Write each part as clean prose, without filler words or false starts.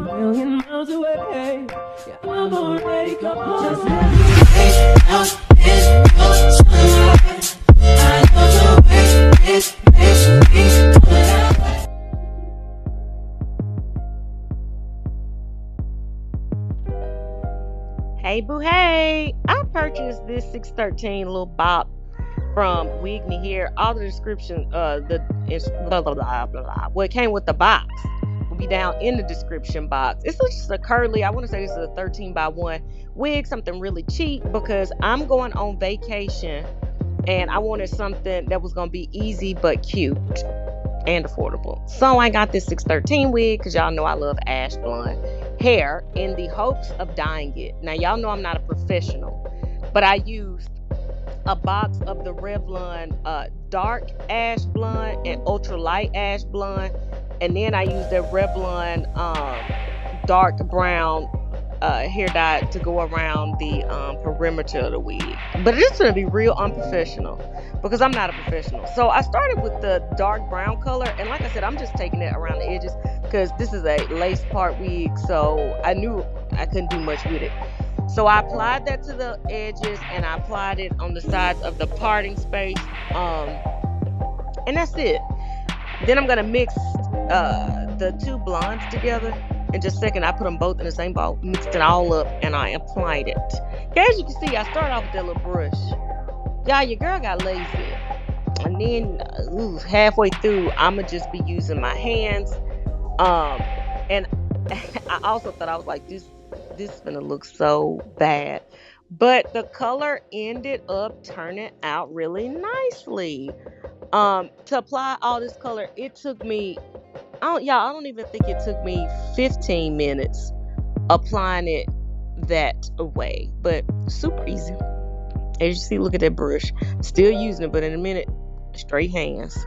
million miles away. Yeah, I'm already gone. Just Hey boo hey! I purchased this 613 little bop from Wignee here. All the description, it's blah blah blah blah blah. Well, it came with the box. Will be down in the description box. It's just a curly. I want to say this is a 13 by 1 wig, something really cheap because I'm going on vacation and I wanted something that was gonna be easy but cute and affordable. So I got this 613 wig because y'all know I love ash blonde hair in the hopes of dyeing it. Now y'all know I'm not a professional, but I used a box of the Revlon dark ash blonde and ultra light ash blonde, and then I used the Revlon dark brown hair dye to go around the perimeter of the wig. But it is going to be real unprofessional because I'm not a professional. So I started with the dark brown color, and like I said, I'm just taking it around the edges because this is a lace part wig, so I knew I couldn't do much with it. So I applied that to the edges, and I applied it on the sides of the parting space, and that's it. Then I'm going to mix the two blondes together. In just a second, I put them both in the same bowl, mixed it all up, and I applied it. As you can see, I started off with that little brush. Y'all, your girl got lazy. And then, halfway through, I'ma just be using my hands. And I also thought, I was like, this is gonna look so bad. But the color ended up turning out really nicely. To apply all this color, it took me, I don't even think it took me 15 minutes applying it that way, but super easy. As you see, look at that brush. Still using it, but in a minute, straight hands.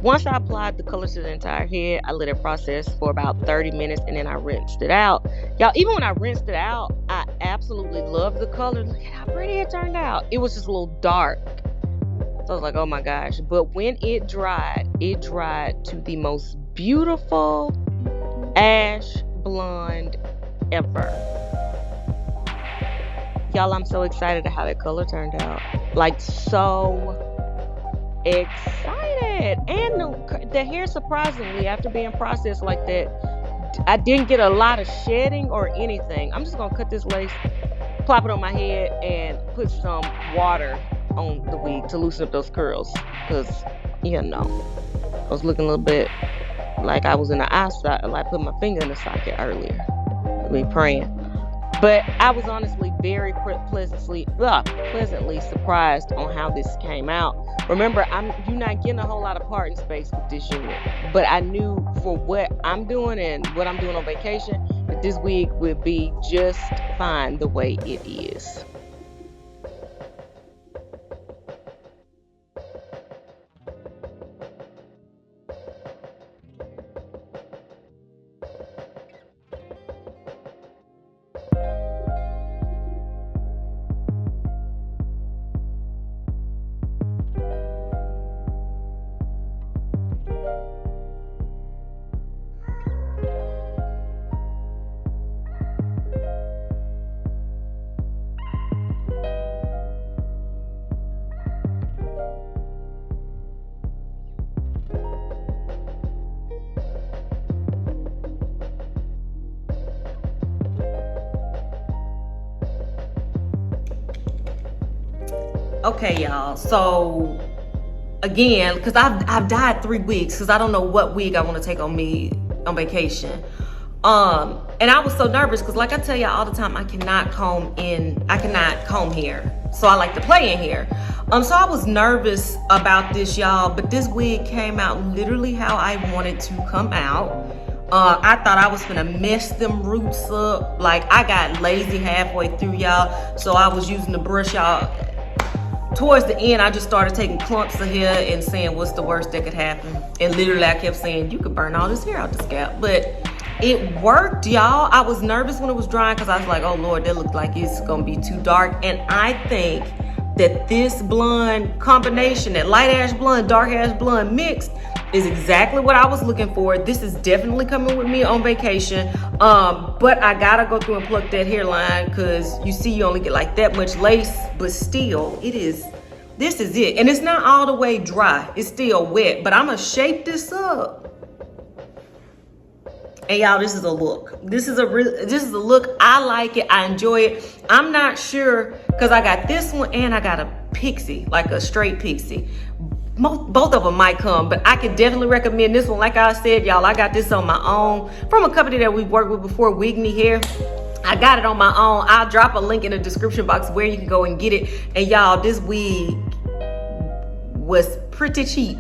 Once I applied the color to the entire head, I let it process for about 30 minutes and then I rinsed it out. Y'all, even when I rinsed it out, I absolutely loved the color. Look at how pretty it turned out. It was just a little dark. So I was like, oh my gosh. But when it dried to the most beautiful ash blonde ever. Y'all, I'm so excited at how that color turned out. Like, so excited. And the hair, surprisingly, after being processed like that, I didn't get a lot of shedding or anything. I'm just gonna cut this lace, plop it on my head, and put some water on the wig to loosen up those curls, because you know I was looking a little bit like I was in the eye socket, like put my finger in the socket earlier. I mean, praying. But I was honestly very pleasantly surprised on how this came out. Remember, you're not getting a whole lot of parting space with this unit, but I knew for what I'm doing and what I'm doing on vacation that this wig would be just fine the way it is. Okay, y'all, so again, because I've dyed 3 wigs because I don't know what wig I want to take on me on vacation. And I was so nervous because, like I tell y'all all the time, I cannot comb hair, so I like to play in hair. So I was nervous about this, y'all, but this wig came out literally how I wanted to come out. I thought I was gonna mess them roots up. Like, I got lazy halfway through, y'all, so I was using the brush, y'all. Towards the end, I just started taking clumps of hair and saying, what's the worst that could happen? And literally, I kept saying, you could burn all this hair out the scalp. But it worked, y'all. I was nervous when it was drying because I was like, oh, Lord, that looks like it's going to be too dark. And I think that this blonde combination, that light ash blonde, dark ash blonde mix, is exactly what I was looking for. This is definitely coming with me on vacation. But I gotta go through and pluck that hairline because you see you only get like that much lace, but still this is it. And it's not all the way dry, it's still wet, but I'm gonna shape this up. And y'all, this is a look. This is a look. I like it. I enjoy it. I'm not sure because I got this one and I got a pixie, like a straight pixie. Both of them might come, but I could definitely recommend this one. Like I said, y'all, I got this on my own from a company that we've worked with before, Wignee Hair. I got it on my own. I'll drop a link in the description box where you can go and get it. And y'all, this wig was pretty cheap,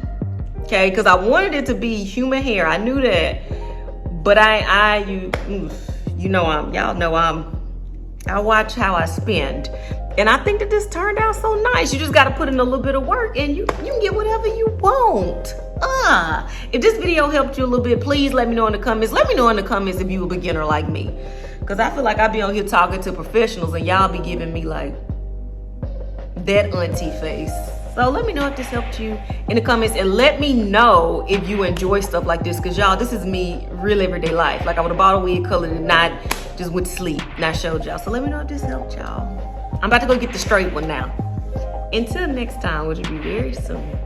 okay? Because I wanted it to be human hair. I knew that. But y'all know I watch how I spend. And I think that this turned out so nice. You just got to put in a little bit of work and you can get whatever you want. If this video helped you a little bit, please let me know in the comments. Let me know in the comments if you a beginner like me. Because I feel like I be on here talking to professionals and y'all be giving me like that auntie face. So let me know if this helped you in the comments, and let me know if you enjoy stuff like this, because y'all, this is me real everyday life. Like, I would have bought a wig, colored and not just went to sleep and I showed y'all. So let me know if this helped y'all. I'm about to go get the straight one now. Until next time, which will be very soon.